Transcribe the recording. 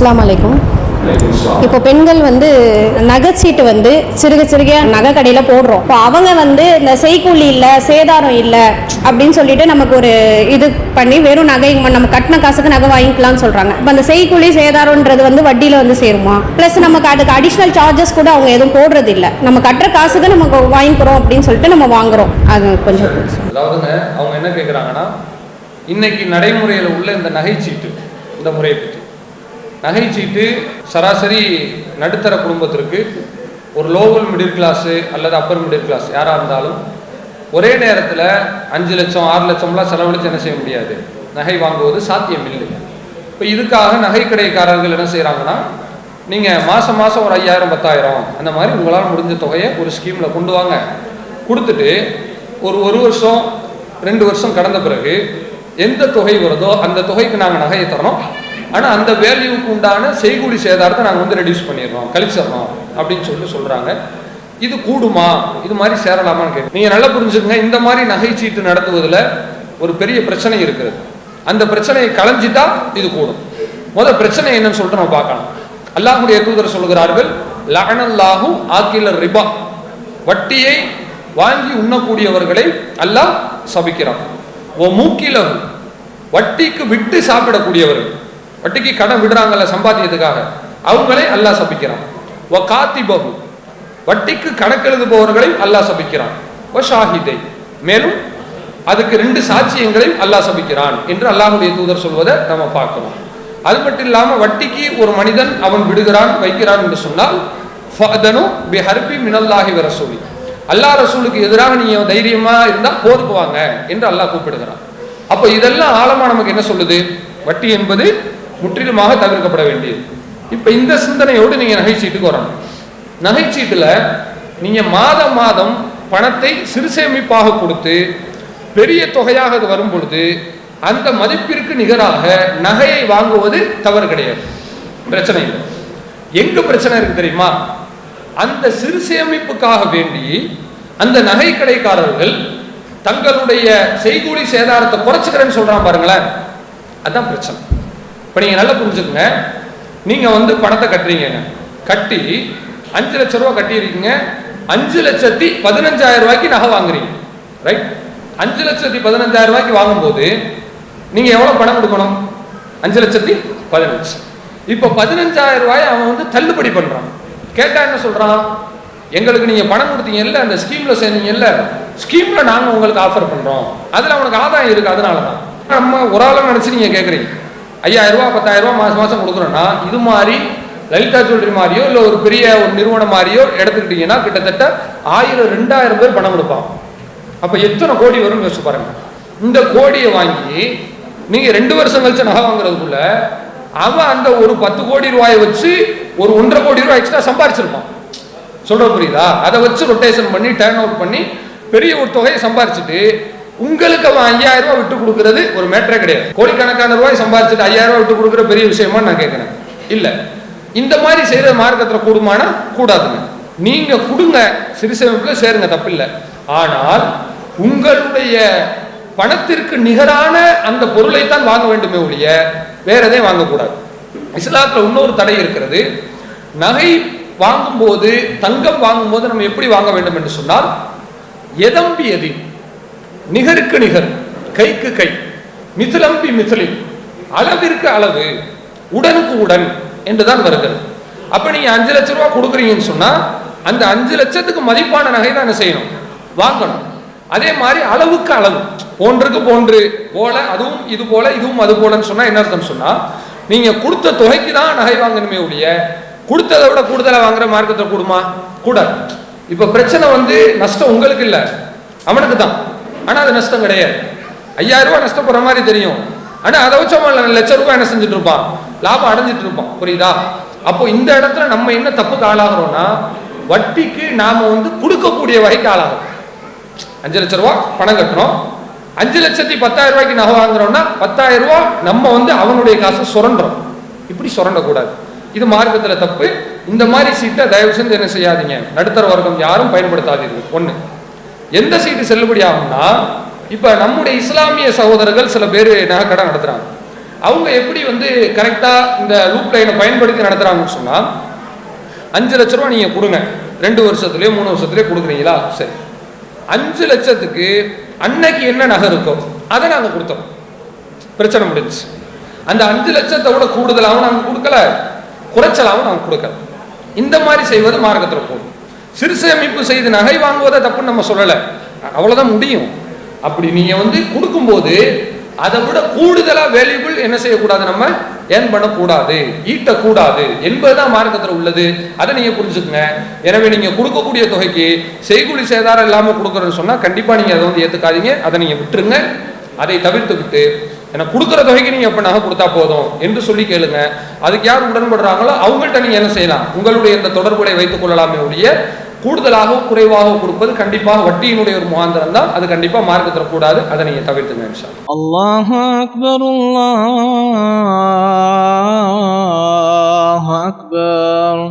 அஸ்ஸலாமு அலைக்கும். இப்போ பெண்கள் நகைச்சீட்டு சிறுக சிறுக நகை கடையில் போடுறோம். இப்போ அவங்க இந்த செய்கூலி இல்லை சேதாரம் இல்லை அப்படின்னு சொல்லிட்டு நமக்கு ஒரு இது பண்ணி வெறும் நகை நம்ம கட்டின காசுக்கு நகை வாங்கிக்கலாம்னு சொல்கிறாங்க. இப்போ அந்த செய்கூலி சேதாரம்ன்றது வட்டியில் சேருமா? ப்ளஸ் நமக்கு அதுக்கு அடிஷ்னல் சார்ஜஸ் கூட அவங்க எதுவும் போடுறது இல்லை. நம்ம கட்டுற காசுக்கு நமக்கு வாங்கிக்கிறோம் அப்படின்னு சொல்லிட்டு நம்ம வாங்குறோம். அது கொஞ்சம் அதாவதுங்க அவங்க என்ன கேட்குறாங்கன்னா, இன்னைக்கு நடைமுறையில் உள்ள இந்த நகைச்சீட்டு, இந்த முறையை பற்றி நகைச்சீட்டு சராசரி நடுத்தர குடும்பத்திற்கு ஒரு லோவல் மிடில் கிளாஸு அல்லது அப்பர் மிடில் கிளாஸ் யாராக இருந்தாலும் ஒரே நேரத்தில் 5 லட்சம் 6 லட்சம்லாம் செலவழித்து என்ன செய்ய முடியாது, நகை வாங்குவது சாத்தியம் இல்லை. இப்போ இதுக்காக நகை கடைக்காரர்கள் என்ன செய்கிறாங்கன்னா, நீங்கள் மாதம் ஒரு 5000 10,000 அந்த மாதிரி உங்களால் முடிஞ்ச தொகையை ஒரு ஸ்கீமில் கொண்டு வாங்க, கொடுத்துட்டு ஒரு வருஷம் 2 வருஷம் கடந்த பிறகு எந்த தொகை வருதோ அந்த தொகைக்கு நாங்கள் நகையை தரணும். ஆனால் அந்த வேல்யூவுக்கு உண்டான செய்கூலி சேதாரத்தை நாங்கள் ரெடியூஸ் பண்ணிடுறோம், கழிச்சிடறோம் அப்படின்னு சொல்கிறாங்க. இது கூடுமா, இது மாதிரி சேரலாமான்னு கேட்கு. நீங்கள் நல்லா புரிஞ்சுக்கங்க, இந்த மாதிரி நகைச்சீட்டு நடத்துவதில் ஒரு பெரிய பிரச்சனை இருக்கிறது. அந்த பிரச்சனையை களைஞ்சிட்டா இது கூடும். முதல் பிரச்சனை என்னன்னு சொல்லிட்டு நம்ம பார்க்கலாம். அல்லாஹ்வுடைய தூதர் சொல்கிறார்கள், லஅனல்லாஹு ஆக்கிலர் ரிபா, வட்டியை வாங்கி உண்ணக்கூடியவர்களை அல்லாஹ் சபிக்கிறான். ஓ மூக்கிலஹு, வட்டிக்கு விட்டு சாப்பிடக்கூடியவர்கள், வட்டிக்கு கடன் விடுறாங்கல்ல சம்பாத்தியத்துக்காக, அவங்களை அல்லாஹ் சபிக்கிறான். ஓ காத்திபஹு, வட்டிக்கு கணக்கெழுதுபவர்களை அல்லாஹ் சபிக்கிறான். ஓ ஷாஹிதை, மேலும் அதுக்கு 2 சாட்சியங்களையும் அல்லாஹ் சபிக்கிறான் என்று அல்லாஹ்வுடைய தூதர் சொல்வதை நம்ம பார்க்கிறோம். அது மட்டும் இல்லாமல் வட்டிக்கு ஒரு மனிதன் அவன் விடுகிறான் வைக்கிறான் என்று சொன்னால் ஃபஅதனு பிஹர்பி மினல்லாஹி வ ரசூலி, அல்லாஹ் ரசூலுக்கு எதிராக நீங்க தைரியமா இருந்தால் போருக்கு வாங்க என்று அல்லாஹ் கூப்பிடுகிறான். அப்போ இதெல்லாம் ஆழமா நமக்கு என்ன சொல்லுது, வட்டி என்பது முற்றிலுமாக தவிர்க்கப்பட வேண்டியது. இப்போ இந்த சிந்தனையோடு நீங்க நகைச்சீட்டுக்கு வரணும். நகைச்சீட்டுல நீங்க மாதம் பணத்தை சிறு சேமிப்பாக கொடுத்து பெரிய தொகையாக அது வரும் பொழுது அந்த மதிப்பிற்கு நிகராக நகையை வாங்குவது தவறு கிடையாது, பிரச்சனை இல்லை. எங்க பிரச்சனை இருக்கு தெரியுமா, அந்த சிறு சேமிப்புக்காக வேண்டி அந்த நகை கடைக்காரர்கள் தங்களுடைய செய்கூலி சேதாரத்தை குறைச்சிக்கிறேன்னு சொல்றான் பாருங்களேன், அதுதான் பிரச்சனை. இப்போ நீங்கள் நல்லா புரிஞ்சுக்கங்க, நீங்கள் பணத்தை கட்டுறீங்க, கட்டி 5 லட்ச ரூபா கட்டியிருக்கீங்க, 5,15,000 ரூபாய்க்கு நகை வாங்குறீங்க, ரைட்? 5,15,000 ரூபாய்க்கு வாங்கும்போது நீங்கள் எவ்வளோ பணம் கொடுக்கணும், 5,15,000. இப்போ 15,000 ரூபாயை அவன் தள்ளுபடி பண்ணுறான். கேட்டால் என்ன சொல்கிறான், எங்களுக்கு நீங்கள் பணம் கொடுத்தீங்கல்ல, அந்த ஸ்கீமில் சேர்ந்தீங்கல்ல, ஸ்கீமில் நாங்கள் உங்களுக்கு ஆஃபர் பண்ணுறோம், அதில் அவனுக்கு ஆதாயம் இருக்குது, அதனால தான். நம்ம ஒரு ஆளும் நினச்சி நீங்கள் கேட்குறீங்க 5,000 ரூபா 10,000 ரூபா மாதம் கொடுக்குறோன்னா, இது மாதிரி லலிதா ஜுவல்லரி மாதிரியோ இல்லை ஒரு பெரிய ஒரு நிறுவனம் மாதிரியோ எடுத்துக்கிட்டீங்கன்னா கிட்டத்தட்ட 1000-2000 பேர் பணம் கொடுப்பான். அப்போ எத்தனை கோடி வரும்னு யோசிச்சு பாருங்க. இந்த கோடியை வாங்கி நீங்கள் 2 வருஷம் கழிச்சு நகை வாங்குறதுக்குள்ள அவன் அந்த ஒரு 10 கோடி ரூபாயை வச்சு ஒரு 1.5 கோடி ரூபாய் எக்ஸ்ட்ரா சம்பாரிச்சிருப்பான். சொல்றது புரியுதா? அதை வச்சு ரொட்டேஷன் பண்ணி டர்ன் அவுட் பண்ணி பெரிய ஒரு தொகையை சம்பாரிச்சுட்டு உங்களுக்கு அவன் 5,000 ரூபாய் விட்டு கொடுக்கறது ஒரு மேட்டரே கிடையாது. கோடிக்கணக்கான ரூபாய் சம்பாரிச்சுட்டு 5,000 ரூபாய் விட்டு கொடுக்குற பெரிய விஷயமா நான் கேட்கிறேன். இல்லை, இந்த மாதிரி செய்யற மார்க்கத்தில் கூடுமானா கூடாதுங்க. நீங்க கொடுங்க, சிறு சேமிப்புல சேருங்க, தப்பில்லை. ஆனால் உங்களுடைய பணத்திற்கு நிகரான அந்த பொருளை தான் வாங்க வேண்டுமே ஒழிய வேற எதையும் வாங்கக்கூடாது. இஸ்லாத்துல இன்னொரு தடை இருக்கிறது. நகை வாங்கும்போது, தங்கம் வாங்கும்போது நம்ம எப்படி வாங்க வேண்டும் என்று சொன்னால், எதம்பி எதி, நிகருக்கு நிகர், கைக்கு கை, மிசிலம்பி மிசிலின், அளவிற்கு அளவு, உடனுக்கு உடன் என்றுதான் வருகிறது. அப்ப நீங்க 5 லட்சம் ரூபாய் கொடுக்குறீங்கன்னு சொன்னா அந்த 5 லட்சத்துக்கு மதிப்பான நகை தான் என்ன செய்யணும், வாங்கணும். அதே மாதிரி அளவுக்கு அளவு, போன்றுக்கு போன்று போல, அதுவும் இது போல இதுவும் அது போலன்னு சொன்னா என்ன அர்த்தம் சொன்னா, நீங்க கொடுத்த தொகைக்கு தான் நகை வாங்கணுமே ஒழிய கொடுத்ததை விட கூடுதலாக வாங்குற மார்க்கத்தை கூடுமா, கூடாது. இப்ப பிரச்சனை நஷ்டம் உங்களுக்கு இல்லை, அவனுக்கு தான். ஆனா அது நஷ்டம் கிடையாது. 5,000 ரூபாய் நஷ்டப்படுற மாதிரி தெரியும், ஆனா அதை வச்சு அவன் லட்ச ரூபாய் என்ன செஞ்சுட்டு இருப்பான், லாபம் அடைஞ்சிட்டு இருப்பான். புரியுதா? அப்போ இந்த இடத்துல நம்ம என்ன தப்புக்கு ஆளாகிறோம்னா, வட்டிக்கு நாம கொடுக்கக்கூடிய வகைக்கு ஆளாகிறோம். 5 லட்ச ரூபா பணம் கட்டுறோம், 5,10,000 ரூபாய்க்கு நகை வாங்குறோம்னா 10,000 ரூபாய் நம்ம அவனுடைய காசை சுரண்டுறோம். இப்படி சுரண்டக்கூடாது, இது மார்க்கத்தில் தப்பு. இந்த மாதிரி சீட்டை தயவு செஞ்சு என்ன செய்யாதீங்க, நடுத்தர வர்க்கம் யாரும் பயன்படுத்தாதீர்கள். ஒன்று, எந்த சீட்டு செல்லுபடி ஆகும்னா, இப்போ நம்முடைய இஸ்லாமிய சகோதரர்கள் சில பேர் நகை கடை நடத்துறாங்க. அவங்க எப்படி வந்து கரெக்டா இந்த லூப் லைனை பயன்படுத்தி நடத்துறாங்கன்னு சொன்னா, 5 லட்ச ரூபா நீங்க கொடுங்க, 2 வருஷத்துலயோ 3 வருஷத்துலயோ கொடுக்குறீங்களா, சரி 5 லட்சத்துக்கு அன்னைக்கு என்ன நகை இருக்கோ அதை நாங்க கொடுத்தோம், பிரச்சனை முடிஞ்சு. அந்த 5 லட்சத்தை விட கூடுதலாகவும் நாங்க கொடுக்கல, குறைச்சலாகவும் நாங்க கொடுக்கல. இந்த மாதிரி செய்வது மார்க்கத்தில் போகும். சிறு சேமிப்பு செய்து நகை வாங்குவதை தப்புன்னு நம்ம சொல்லலை, அவ்வளவுதான் முடியும். அப்படி நீங்க வந்து கொடுக்கும்போது அதை விட கூடுதலா வேல்யூபிள் என்ன செய்யக்கூடாது, நம்ம ஏர்ன் பண்ணக்கூடாது, ஈட்டக்கூடாது என்பதுதான் மார்க்கத்தில் உள்ளது. அதை நீங்க புரிஞ்சுக்குங்க. எனவே நீங்க கொடுக்கக்கூடிய தொகைக்கு செய்கூலி சேதாரம் இல்லாம கொடுக்கறன்னு சொன்னா கண்டிப்பா நீங்க அதை வந்து ஏத்துக்காதீங்க, அதை நீங்க விட்டுருங்க. அதை தவிர்த்து விட்டு எனக்கு கொடுக்குற தொகைக்கு நீங்க எப்ப நகை கொடுத்தா போதும் என்று சொல்லி கேளுங்க. அதுக்கு யார் உடன்படுறாங்களோ அவங்கள்ட்ட நீங்க என்ன செய்யலாம், உங்களுடைய இந்த தொடர்புடைய வைத்துக் கொள்ளலாமே ஒழிய கூடுதலாக குறைவாக கொடுப்பது கண்டிப்பாக வட்டியினுடைய ஒரு முகாந்திரம் தான். அது கண்டிப்பா மார்க்கத்தில் கூடாது, அதை நீங்க தவிர்த்துங்க. இன்ஷா அல்லாஹு அக்பர், அல்லாஹு அக்பர்.